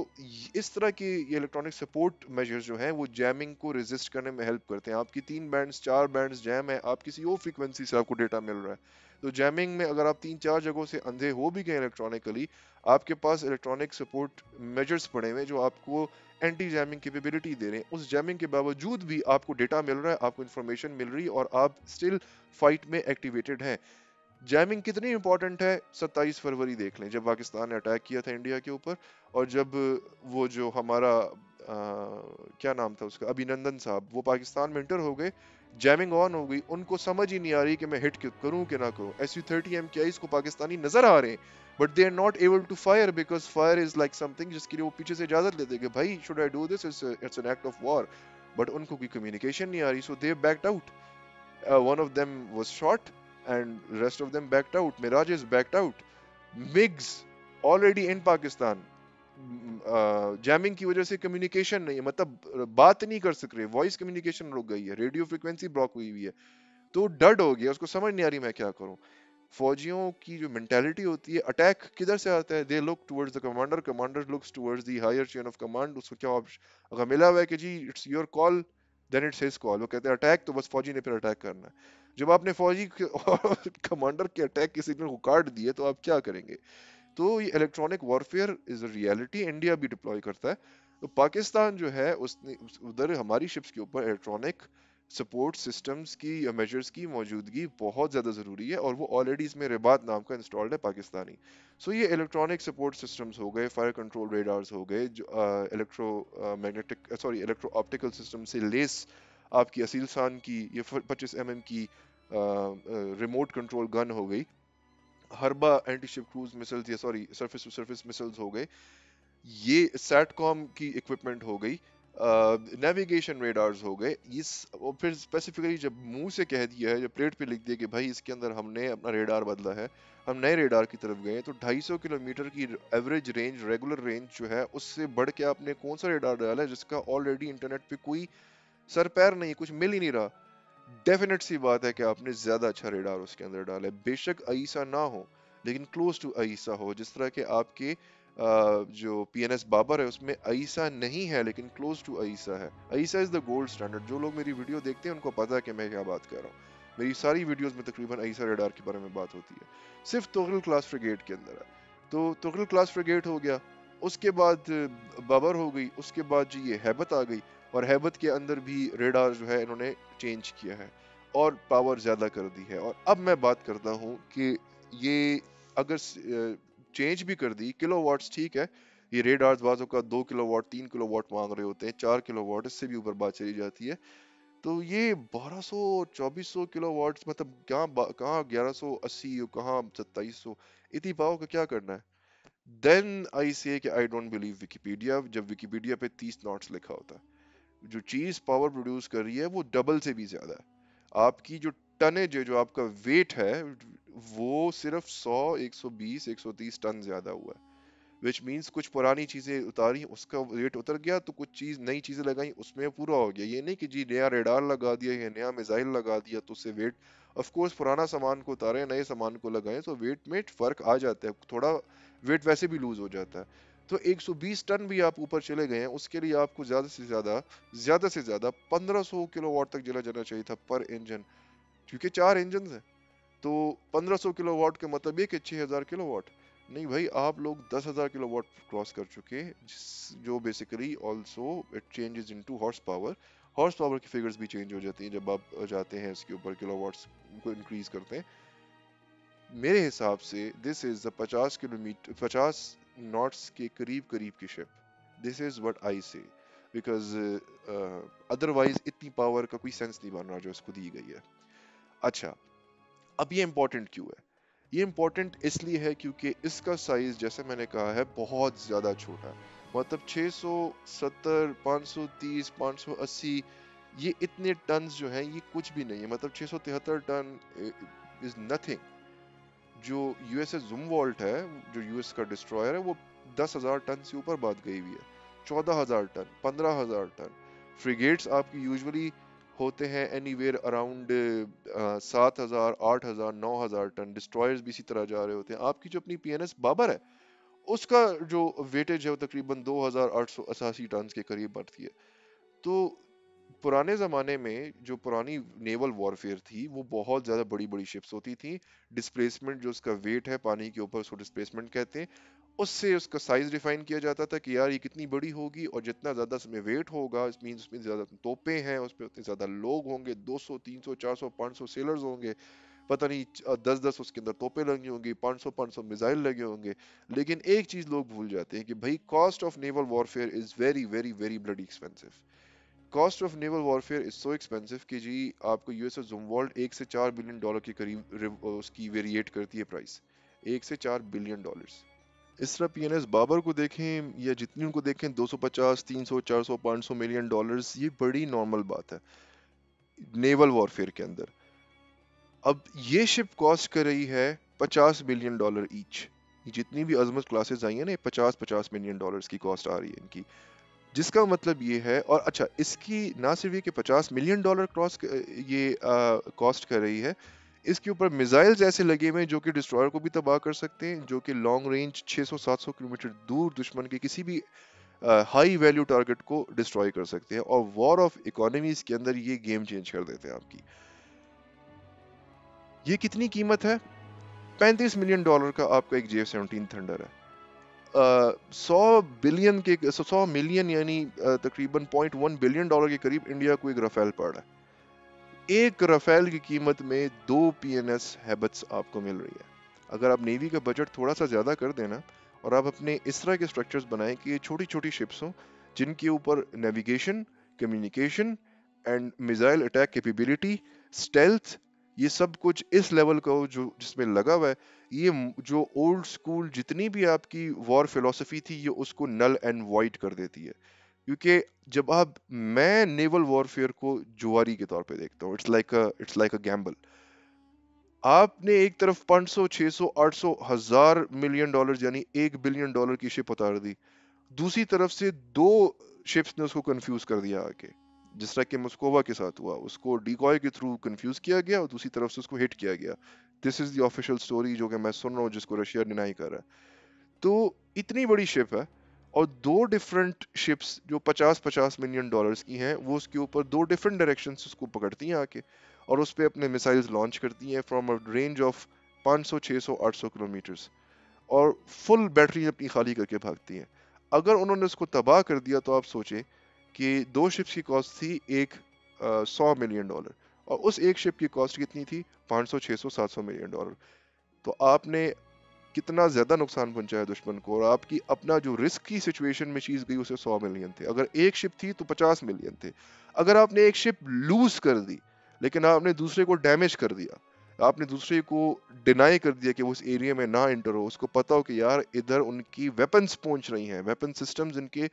इस तरह के ये इलेक्ट्रॉनिक सपोर्ट मेजर्स जो हैं, वो जैमिंग को रेजिस्ट करने में हेल्प करते हैं। आपकी 3 बैंड्स 4 बैंड्स जैम है, आप किसी और फ्रीक्वेंसी से आपको डेटा मिल रहा है, तो जैमिंग में अगर आप 3-4 जगहों से अंधे हो भी गए इलेक्ट्रॉनिकली, आपके पास इलेक्ट्रॉनिक सपोर्ट मेजर्स पड़े हुए हैं जो आपको एंटी जैमिंग कैपेबिलिटी दे रहे हैं। उस जैमिंग के बावजूद भी आपको डेटा मिल रहा है, आपको इन्फॉर्मेशन मिल रही है, और आप स्टिल फाइट में एक्टिवेटेड हैं। जैमिंग कितनी इंपॉर्टेंट है, 27 फरवरी देख लें, जब पाकिस्तान ने अटैक किया था इंडिया के ऊपर, और जब वो जो हमारा क्या नाम था उसका, अभिनंदन साहब, वो पाकिस्तान में इंटर हो गए, जैमिंग ऑन हो गई, उनको समझ ही नहीं आ रही कि मैं हिट करूं कि ना करूं। SU-30 MKIs को पाकिस्तानी नजर आ रहे हैं, but they are not able to fire, because fire is like something जिसके लिए वो पीछे से इजाजत लेते हैं कि भाई should I do this, it's an act of war. But उनको कोई कम्युनिकेशन नहीं आ रही, so they backed out. One of them was shot and rest of them backed out. Mirages backed out. MiGs already in Pakistan. Jamming की वजह से communication नहीं है, मतलब बात नहीं कर सक रहे, वॉइस कम्युनिकेशन रुक गई है, रेडियो फ्रिक्वेंसी ब्लॉक हुई हुई है। तो डड हो गया, उसको समझ नहीं आ रही मैं क्या करूं। फौजियों की जो मेंटालिटी होती है, अटैक किधर से आता है? They look towards the commander, commander looks towards the higher chain of command. उसको क्या अगर मिला हुआ है कि जी it's your call, then it's his call. वो कहते हैं अटैक, तो बस फौजी ने फिर अटैक करना है। जब आपने फौजी कमांडर के अटैक के सिग्नल को काट दिए, तो आप क्या करेंगे? तो ये electronic warfare is a reality, India भी डिप्लॉय करता है। तो पाकिस्तान जो है उसने उधर हमारी शिप्स के ऊपर इलेक्ट्रॉनिक سپورٹ سسٹمز کی یا میجرز کی موجودگی بہت زیادہ ضروری ہے، اور وہ آلریڈی اس میں رباط نام کا انسٹالڈ ہے پاکستانی. سو یہ الیکٹرانک سپورٹ سسٹمز ہو گئے، فائر کنٹرول ریڈارز ہو گئے، جو الیکٹرو آپٹیکل سسٹم سے لیس آپ کی اصیل سان کی یہ 25 mm کی ریموٹ کنٹرول گن ہو گئی، Harbah anti ship cruise missiles یا sorry surface to surface missiles ہو گئے، یہ سیٹ کام کی اکوپمنٹ ہو گئی، نیویگیشن ریڈارز ہو گئے. اور پھر اسپیسیفکلی جب منہ سے کہہ دیا ہے، جب پلیٹ پہ لکھ دیا کہ بھائی اس کے اندر ہم نے اپنا ریڈار بدلا ہے، ہم نئے ریڈار کی طرف گئے، تو 250 کلومیٹر کی ایوریج رینج، ریگولر رینج جو ہے، اس سے بڑھ کے آپ نے کون سا ریڈار ڈالا ہے جس کا آلریڈی انٹرنیٹ پہ کوئی سر پیر نہیں، کچھ مل ہی نہیں رہا. ڈیفینیٹ سی بات ہے کہ آپ نے زیادہ اچھا ریڈار اس کے اندر ڈالا ہے، بے شک عیسیٰ نہ ہو لیکن کلوز ٹو عیسیٰ ہو. جس طرح کہ آپ کے جو پی این ایس بابر ہے اس میں عیسیٰ نہیں ہے لیکن کلوز ٹو عیسیٰ ہے. عیسیٰ از دا گولڈ اسٹینڈرڈ. جو لوگ میری ویڈیو دیکھتے ہیں ان کو پتا ہے کہ میں کیا بات کر رہا ہوں. میری ساری ویڈیوز میں تقریباً عیسیٰ ریڈار کے بارے میں بات ہوتی ہے، صرف تغل کلاس فریگیٹ کے اندر ہے. تو تغل کلاس فریگیٹ ہو گیا، اس کے بعد بابر ہو گئی، اس کے بعد جی یہ ہیبت آ گئی، اور ہیبت کے اندر بھی ریڈار جو ہے انہوں نے چینج کیا ہے اور پاور زیادہ کر دی ہے. اور اب میں بات کرتا ہوں کہ یہ اگر چینج بھی کر دی کلو واٹس، ٹھیک ہے، یہ ریڈارز بعضوں کا 2 کلو واٹ 3 کلو واٹ مانگ رہے ہوتے ہیں، 4 کلو واٹ، اس سے بھی اوپر بات چلی جاتی ہے. تو یہ 1200 2400 کلو واٹس، مطلب کہاں 1180 اور کہاں 2700، اتنی پاور کا کیا کرنا ہے؟ دین آئی سے کہ آئی ڈونٹ بلیو ویکیپیڈیا. جب ویکیپیڈیا پہ 30 ناٹس لکھا ہوتا ہے، جو چیز پاور پروڈیوس کر رہی ہے وہ ڈبل سے بھی زیادہ ہے. آپ کی جو ٹنیج ہے، جو آپ کا ویٹ ہے، وہ صرف 100 120 130 ٹن زیادہ ہوا ہے. وچ مینس کچھ پرانی چیزیں اتاری، اس کا ویٹ اتر گیا، تو کچھ چیز نئی چیزیں لگائیں، اس میں پورا ہو گیا. یہ نہیں کہ جی نیا ریڈار لگا دیا یا نیا میزائل لگا دیا تو اس سے ویٹ، آف کورس پرانا سامان کو اتاریں نئے سامان کو لگائیں تو ویٹ میں فرق آ جاتا ہے، تھوڑا ویٹ ویسے بھی لوز ہو جاتا ہے. تو 120 ٹن بھی آپ اوپر چلے گئے ہیں، اس کے لیے آپ کو زیادہ سے زیادہ 1500 کلو واٹ تک چلا جانا چاہیے تھا پر انجن، کیونکہ 4 انجنز ہیں. تو 1500 کلو واٹ کا مطلب یہ کہ 6000 کلو واٹ. نہیں بھائی، آپ لوگ 10,000 کلو واٹ کراس کر چکے، جو basically also it changes into horse power. Horse power کی فگرز بھی چینج ہو جاتی ہیں جب آپ جاتے ہیں اس کے اوپر کلو واٹس کو انکریز کرتے ہیں. میرے حساب سے دس از دا 50 کلومیٹر 50 ناٹس کے قریب قریب کی شپ. دس از وٹ آئی سے، بیکاز ادروائز اتنی پاور کا کوئی سینس نہیں بن رہا جو اس کو دی گئی ہے. اچھا، اب یہ امپورٹنٹ کیوں ہے؟ یہ امپورٹنٹ اس لیے ہے کیونکہ اس کا سائز جیسے میں نے کہا ہے بہت زیادہ چھوٹا ہے. مطلب 670 530 580، یہ اتنے ٹنز جو ہیں یہ کچھ بھی نہیں ہے. مطلب 673 ٹن از نتھنگ. جو U S S Zumwalt ہے، جو یو ایس کا ڈسٹرائر ہے، وہ 10,000 ٹن سے اوپر بات گئی ہوئی ہے. 14,000 ٹن، 15,000 ٹن. فریگیٹس آپ کی یوزولی ہوتے ہیں اینی ویئر اراؤنڈ 7,000 8,000 9,000 ٹن. ڈسٹرائرز بھی اسی طرح جا رہے ہوتے ہیں. آپ کی جو اپنی پی این ایس بابر ہے اس کا جو ویٹیج ہے وہ تقریباً 2,888 ٹن کے قریب بڑھتی ہے. تو پرانے زمانے میں جو پرانی نیول وارفیئر تھی وہ بہت زیادہ بڑی بڑی شپس ہوتی تھیں. ڈسپلیسمنٹ جو اس کا ویٹ ہے پانی کے اوپر، اس کو ڈسپلیسمنٹ کہتے ہیں. اس سے اس کا سائز ڈیفائن کیا جاتا تھا کہ یار یہ کتنی بڑی ہوگی، اور جتنا زیادہ اس میں ویٹ ہوگا اس مینس اس میں زیادہ توپیں ہیں، اس میں اتنے زیادہ لوگ ہوں گے، 200 300 400 500 سیلرز ہوں گے، پتہ نہیں 10 اس کے اندر توپیں لگی ہوں گی، 500 میزائل لگے ہوں گے. لیکن ایک چیز لوگ بھول جاتے ہیں کہ بھائی cost of naval warfare is very very very bloody expensive. Cost of naval warfare is so expensive کہ جی آپ کو you S S zoom world 1 سے 4 بلین ڈالر کے قریب اس کی ویریٹ کرتی ہے پرائس. 1 سے 4 بلین ڈالرز. اس طرح پی این ایس بابر کو دیکھیں یا جتنی ان کو دیکھیں، 250 300 400 500 ملین ڈالرز، یہ بڑی نارمل بات ہے نیول وارفیئر کے اندر. اب یہ شپ کاسٹ کر رہی ہے $50 بلین ایچ. جتنی بھی عظمت کلاسز آئی ہیں نا، 50 ملین ڈالرز کی کاسٹ آ رہی ہے ان کی. جس کا مطلب یہ ہے، اور اچھا اس کی نہ صرف یہ کہ $50 ملین کراس یہ کاسٹ کر رہی ہے، اس کے اوپر میزائلز ایسے لگے ہوئے ہیں جو کہ ڈسٹرائر کو بھی تباہ کر سکتے ہیں، جو کہ لانگ رینج 600 700 کلومیٹر دور دشمن کے کسی بھی ہائی ویلیو ٹارگٹ کو ڈسٹرائے کر سکتے ہیں. اور وار آف اکانومیز کے اندر یہ گیم چینج کر دیتے ہیں آپ کی. یہ کتنی قیمت ہے؟ $35 ملین کا آپ کا ایک JF-17 تھنڈر ہے. 100 ملین یعنی تقریباً $0.1 بلین کے قریب انڈیا کو ایک رافیل پڑ رہا ہے. एक रफेल की कीमत में 2 PNS हैबट्स आपको मिल रही है। अगर आप नेवी का बजट थोड़ा सा ज़्यादा कर देना और आप अपने इस तरह के स्ट्रक्चर्स बनाएं कि ये छोटी छोटी शिप्स हों जिनके ऊपर navigation, communication and missile attack capability, stealth, ये सब कुछ इस लेवल का हो जो जिसमें लगा हुआ है, ये जो ओल्ड स्कूल जितनी भी आपकी वॉर फिलोसफी थी ये उसको नल एंड वॉइड कर देती है। क्योंकि जब आप मैं नेवल वॉरफेयर को जुआरी के तौर पे देखता हूँ, इट्स लाइक अ गैम्बल। आपने एक तरफ 500 600 800 हजार मिलियन डॉलर यानी $1 बिलियन की शिप उतार दी, दूसरी तरफ से दो शिप्स ने उसको कंफ्यूज कर दिया आके, जिस तरह के मस्कोवा के साथ हुआ, उसको डिकॉय के थ्रू कंफ्यूज किया गया और दूसरी तरफ से उसको हिट किया गया। This is the official story जो कि मैं सुन रहा हूँ जिसको रशिया डिनाई कर रहा है। तो इतनी बड़ी शिप है और दो डिफरेंट शिप्स जो 50-50 मिलियन डॉलर्स की हैं वो उसके ऊपर दो डिफरेंट डायरेक्शन से उसको पकड़ती हैं आके और उस पे अपने मिसाइल्स लॉन्च करती हैं from a range of 500 600 800 kilometres और फुल बैटरी अपनी खाली करके भागती हैं। अगर उन्होंने उसको तबाह कर दिया तो आप सोचें कि दो शिप्स की कॉस्ट थी एक 100 मिलियन डॉलर और उस एक शिप की कॉस्ट कितनी थी 500 600 700 मिलियन डॉलर। तो आपने कितना ज्यादा नुकसान पहुंचाया दुश्मन को और आपकी अपना जो रिस्क की सिचुएशन में चीज गई उसे 100 मिलियन थे, अगर एक शिप थी तो 50 मिलियन थे। अगर आपने एक शिप लूज कर दी लेकिन आपने दूसरे को डैमेज कर दिया, आपने दूसरे को डिनाई कर दिया कि वो उस एरिया में ना एंटर हो, उसको पता हो कि यार इधर उनकी वेपन्स पहुंच रही हैं, वेपन सिस्टम्स इनके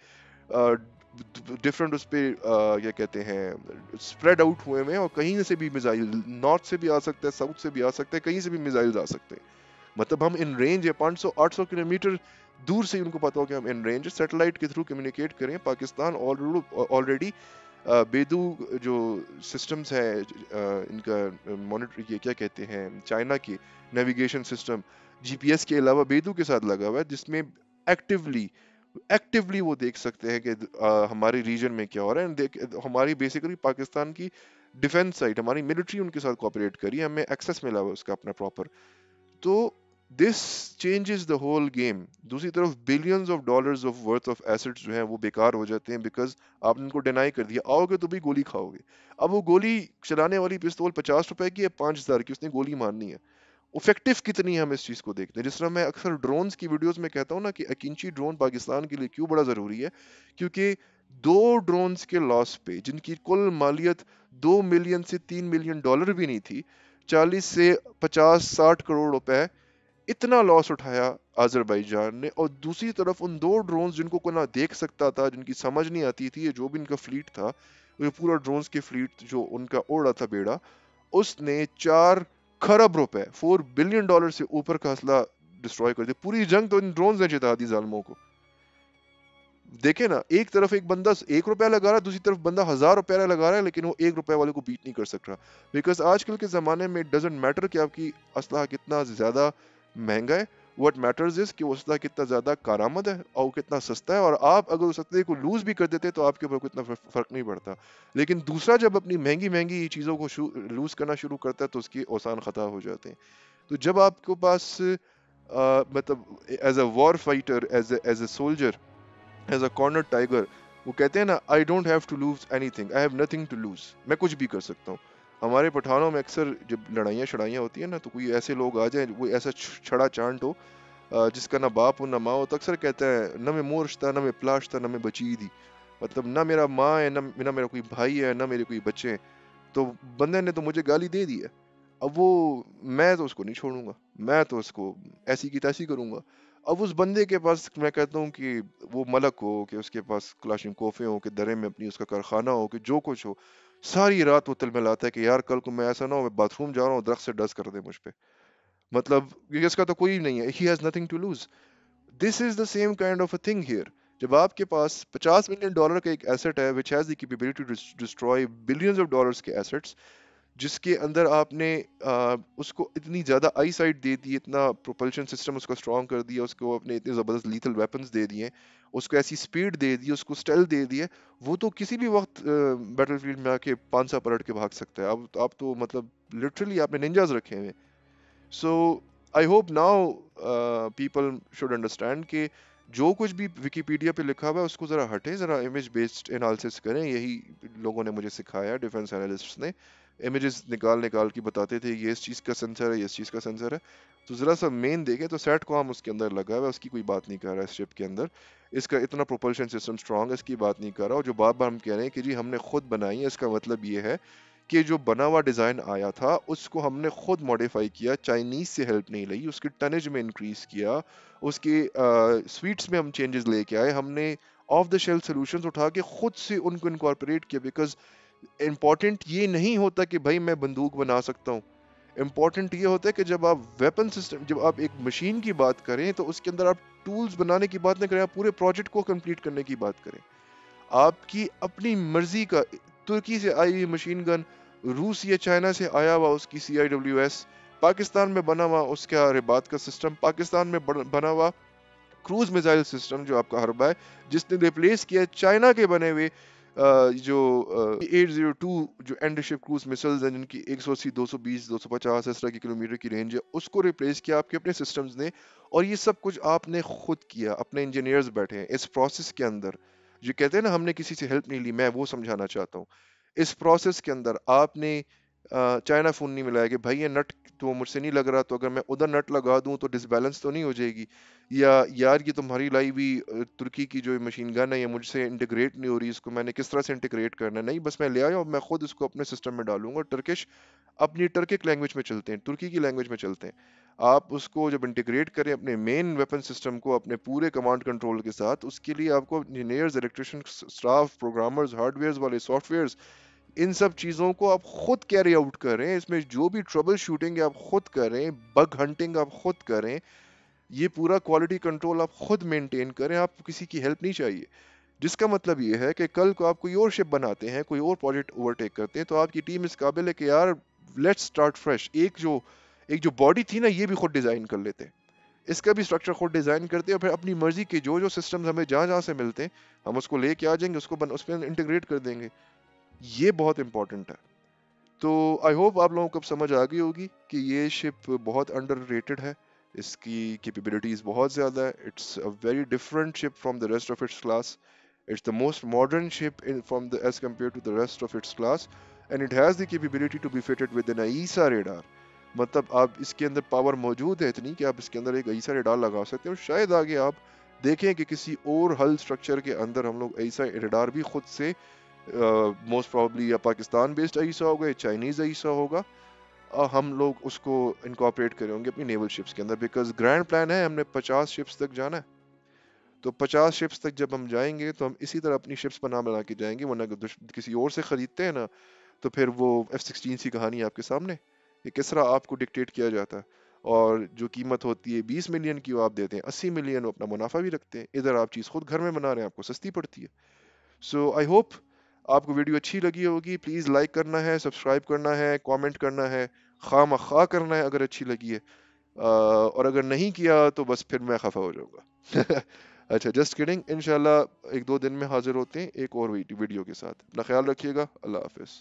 डिफरेंट उस पे क्या कहते हैं स्प्रेड आउट हुए हैं और कहीं से भी मिसाइल नॉर्थ से भी आ सकता है, साउथ से भी आ सकता है, कहीं से भी मिसाइल आ सकते हैं। मतलब हम इन रेंज है 500 800 किलोमीटर दूर से ही उनको पता हो कि हम इन रेंज सैटेलाइट के थ्रू कम्युनिकेट करें। पाकिस्तान ऑलरेडी बेदू जो सिस्टम्स है इनका मॉनिटर ये क्या कहते हैं चाइना की नेविगेशन सिस्टम जीपीएस के अलावा बेदू के साथ लगा हुआ है जिसमें एक्टिवली एक्टिवली वो देख सकते हैं कि हमारे रीजन में क्या हो रहा है हमारी बेसिकली पाकिस्तान की डिफेंस साइट हमारी मिलिट्री उनके साथ कोऑपरेट करी, हमें एक्सेस मिला हुआ है उसका अपना प्रॉपर। तो this changes the whole game. दूसरी तरफ billions of dollars of worth of assets जो हैं वो बेकार हो जाते हैं बिकॉज आपने उनको डिनाई कर दिया, आओगे तो भी गोली खाओगे। अब वो गोली चलाने वाली पिस्तौल 50 रुपए की है 5,000 की, उसने गोली मारनी है। इफेक्टिव कितनी है हम इस चीज को देखते हैं। जिस तरह मैं अक्सर ड्रोन्स की वीडियोस में कहता हूँ ना कि अकिंची ड्रोन पाकिस्तान के लिए क्यों बड़ा जरूरी है, क्योंकि दो ड्रोन्स के लॉस पे जिनकी कुल मालियत 2 मिलियन से 3 मिलियन डॉलर भी नहीं थी, 40 से 50 60 करोड़ रुपए, इतना लॉस उठाया अजरबैजान ने। और दूसरी तरफ उन दो ड्रोन्स जिनको कोई ना देख सकता था, जिनकी समझ नहीं आती थी, ये जो भी इनका फ्लीट था, ये पूरा ड्रोन्स की फ्लीट जो उनका उड़ रहा था बेड़ा, उसने 4 खरब रुपए 4 बिलियन डॉलर से ऊपर का असला डिस्ट्रॉय कर दिया। पूरी जंग तो इन ड्रोन्स ने जिता दी जालिमों को। देखे ना, एक तरफ एक बंदा 1 रुपया लगा रहा है, दूसरी तरफ बंदा 1,000 रुपया लगा रहा है, लेकिन वो 1 रुपए वाले को बीट नहीं कर सक रहा। बिकॉज आजकल के जमाने में इट डजेंट मैटर कि आपकी असला कितना ज्यादा महंगा है, व्हाट मैटर्स इज कि वो असला कितना ज्यादा कारामद है और वो कितना सस्ता है। और आप अगर उस असले को लूज भी कर देते तो आपके ऊपर कोई इतना फर्क नहीं पड़ता। लेकिन दूसरा जब अपनी महंगी महंगी चीजों को लूज करना शुरू करता है तो उसकी औसान खता हो जाते हैं। तो जब आपके पास मतलब as a war fighter, as a soldier, as a corner tiger, वो कहते हैं ना I don't have to lose anything, I have nothing to lose, मैं कुछ भी कर सकता हूँ। हमारे पठानों में अक्सर जब लड़ाइयाँ शड़ाइयाँ होती है ना तो कोई ऐसे लोग आ जाए, कोई ऐसा छड़ा चांट हो जिसका ना बाप हो ना माँ हो, तो अक्सर कहता है न मैं मोरश्ता न मैं प्लाश्ता न मैं बची दी। मतलब ना मेरा माँ है ना मेरा कोई भाई है ना मेरे कोई बच्चे हैं, तो बंदे ने तो मुझे गाली दे दी है। अब वो मैं तो उसको नहीं छोड़ूंगा, मैं तो उसको ऐसी की तैसी करूंगा। अब उस बंदे के पास मैं कहता हूँ कि वो मलक हो, कि उसके पास क्लाशिनकोफे हो, कि दरे में अपनी उसका कारखाना हो, कि जो कुछ हो, सारी रात वो तिलमिलाता है कि यार कल को मैं ऐसा ना हो मैं बाथरूम जा रहा हूँ दरख्त से डस कर दे मुझ पे। मतलब क्योंकि इसका तो कोई नहीं है, he has nothing to lose. This is the same kind of a thing here. जब आपके पास 50 मिलियन डॉलर का एक एसेट है which has the capability to destroy billions of dollars के एसेट्स, जिसके अंदर आपने उसको इतनी ज्यादा आई साइट दे दी, इतना प्रोपल्शन सिस्टम उसका स्ट्रॉन्ग कर दिया, उसको अपने इतने जबरदस्त लीथल वेपन्स दे दिए, उसको ऐसी स्पीड दे दी, उसको स्टेल दे दिए, वो तो किसी भी वक्त बैटलफील्ड में आके पांसा पलट के भाग सकता है। अब आप तो मतलब लिटरली आपने निंजाज रखे हुए। So I hope now people should understand कि जो कुछ भी विकिपीडिया पे लिखा हुआ है उसको जरा हटे, जरा इमेज बेस्ड एनालिसिस करें। यही लोगों ने मुझे सिखाया, डिफेंस एनालिस्ट्स ने। इमेजेस निकाल निकाल के बताते थे ये इस चीज़ का सेंसर है, ये इस चीज़ का सेंसर है। तो ज़रा सा मेन देखें तो सेट कॉम उसके अंदर लगा हुआ है, उसकी कोई बात नहीं कर रहा है इस शिप के अंदर। इसका इतना प्रोपल्शन सिस्टम स्ट्रांग है, इसकी बात नहीं कर रहा। और जो बार बार हम कह रहे हैं कि जी हमने खुद बनाई है, इसका मतलब ये है कि जो बना हुआ डिज़ाइन आया था उसको हमने खुद मॉडिफाई किया, चाइनीज़ से हेल्प नहीं ली, उसकी टनेज में इंक्रीज़ किया, उसके स्वीट्स में हम चेंजेस लेके आए, हमने ऑफ द शेल्फ सॉल्यूशंस उठा के खुद से उनको इनकॉर्पोरेट किया। बिकॉज इम्पॉर्टेंट ये नहीं होता कि भाई मैं बंदूक बना सकता हूँ, इम्पॉर्टेंट ये होता है कि जब आप वेपन सिस्टम, जब आप एक मशीन की बात करें तो उसके अंदर आप टूल्स बनाने की बात नहीं करें, आप पूरे प्रोजेक्ट को कंप्लीट करने की बात करें। आपकी अपनी मर्जी का तुर्की से आई हुई मशीन गन, रूस या चाइना से आया हुआ उसकी CIWS, पाकिस्तान में बना हुआ उसका रिबात का सिस्टम, पाकिस्तान में बना हुआ क्रूज मिसाइल सिस्टम जो आपका हरबा है, जिसने रिप्लेस किया चाइना के बने हुए जो 802 जो एंड शिप क्रूज मिसाइल्स हैं जिनकी 180 220 250 इस तरह की किलोमीटर की रेंज है, उसको रिप्लेस किया आपके अपने सिस्टम्स ने। और ये सब कुछ आपने खुद किया, अपने इंजीनियर्स बैठे हैं इस प्रोसेस के अंदर। जो कहते हैं ना हमने किसी से हेल्प नहीं ली, मैं वो समझाना चाहता हूँ। इस प्रोसेस के अंदर आपने चाइना फोन नहीं मिलाया कि भाई ये नट तो मुझसे नहीं लग रहा, तो अगर मैं उधर नट लगा दूं तो डिसबैलेंस तो नहीं हो जाएगी, या यार ये तुम्हारी लाई हुई तुर्की की जो मशीन गन है ये मुझसे इंटीग्रेट नहीं हो रही, इसको मैंने किस तरह से इंटीग्रेट करना है। नहीं, बस मैं ले आया और मैं खुद इसको अपने सिस्टम में डालूंगा। टर्किश अपनी टर्किक लैंग्वेज में चलते हैं, तुर्की की लैंग्वेज में चलते हैं। आप उसको जब इंटीग्रेट करें अपने मेन वेपन सिस्टम को अपने पूरे कमांड कंट्रोल के साथ, उसके लिए आपको engineers, electrician, staff, programmers, hardware वाले, सॉफ्टवेयर, इन सब चीज़ों को आप खुद कैरी आउट करें। इसमें जो भी ट्रबल शूटिंग है आप खुद करें, बग हंटिंग आप खुद करें, ये पूरा क्वालिटी कंट्रोल आप खुद मेंटेन करें, आपको किसी की हेल्प नहीं चाहिए। जिसका मतलब ये है कि कल को आप कोई और शिप बनाते हैं, कोई और प्रोजेक्ट ओवरटेक करते हैं, तो आपकी टीम इस काबिल है कि यार लेट्स स्टार्ट फ्रेश। एक जो बॉडी थी ना, ये भी खुद डिजाइन कर लेते हैं, इसका भी स्ट्रक्चर खुद डिजाइन करते हैं, और फिर अपनी मर्जी के जो जो सिस्टम्स हमें जहाँ जहाँ से मिलते हैं हम उसको लेके आ जाएंगे, उस पर इंटीग्रेट कर देंगे। ये बहुत इंपॉर्टेंट है। तो आई होप आप लोगों को अब समझ आ गई होगी कि ये शिप बहुत अंडररेटेड है, इसकी कैपेबिलिटीज बहुत ज़्यादा है। It's a very different ship from the rest of its class. It's the most modern ship in from the age compare to the rest of its class, and it has the capability to be fitted with an ESA radar. मतलब आप इसके अंदर power मौजूद है इतनी कि आप इसके अंदर एक ईसा रेडार लगा सकते हो। शायद आगे आप देखें कि किसी और हल स्ट्रक्चर के अंदर हम लोग ईसा रेडार भी खुद से, मोस्ट प्रोबेबली या पाकिस्तान बेस्ड ईसा होगा या चाइनीज ईसा होगा, हम लोग उसको इनकॉर्पोरेट करे होंगे अपनी नेवल शिप्स के अंदर। बिकॉज ग्रैंड प्लान है हमने 50 शिप्स तक जाना है। तो 50 शिप्स तक जब हम जाएंगे तो हम इसी तरह अपनी शिप्स बना बना के जाएंगे, वरना अगर किसी और से खरीदते हैं ना, तो फिर वो F-16 की कहानी आपके सामने, ये किस तरह आपको डिक्टेट किया जाता है। और जो कीमत होती है 20 मिलियन की, वो आप देते हैं 80 मिलियन, वो अपना मुनाफा भी रखते हैं। इधर आप चीज़ खुद घर में बना रहे हैं, आपको सस्ती पड़ती है। सो आई होप आपको वीडियो अच्छी लगी होगी। प्लीज़ लाइक करना है, सब्सक्राइब करना है, कमेंट करना है, खा मखा करना है अगर अच्छी लगी है। और अगर नहीं किया तो बस फिर मैं खफा हो जाऊंगा। अच्छा, जस्ट किडिंग। इंशाल्लाह 1-2 दिन में हाजिर होते हैं एक और वीडियो के साथ। अपना ख्याल रखिएगा। अल्लाह हाफिज़।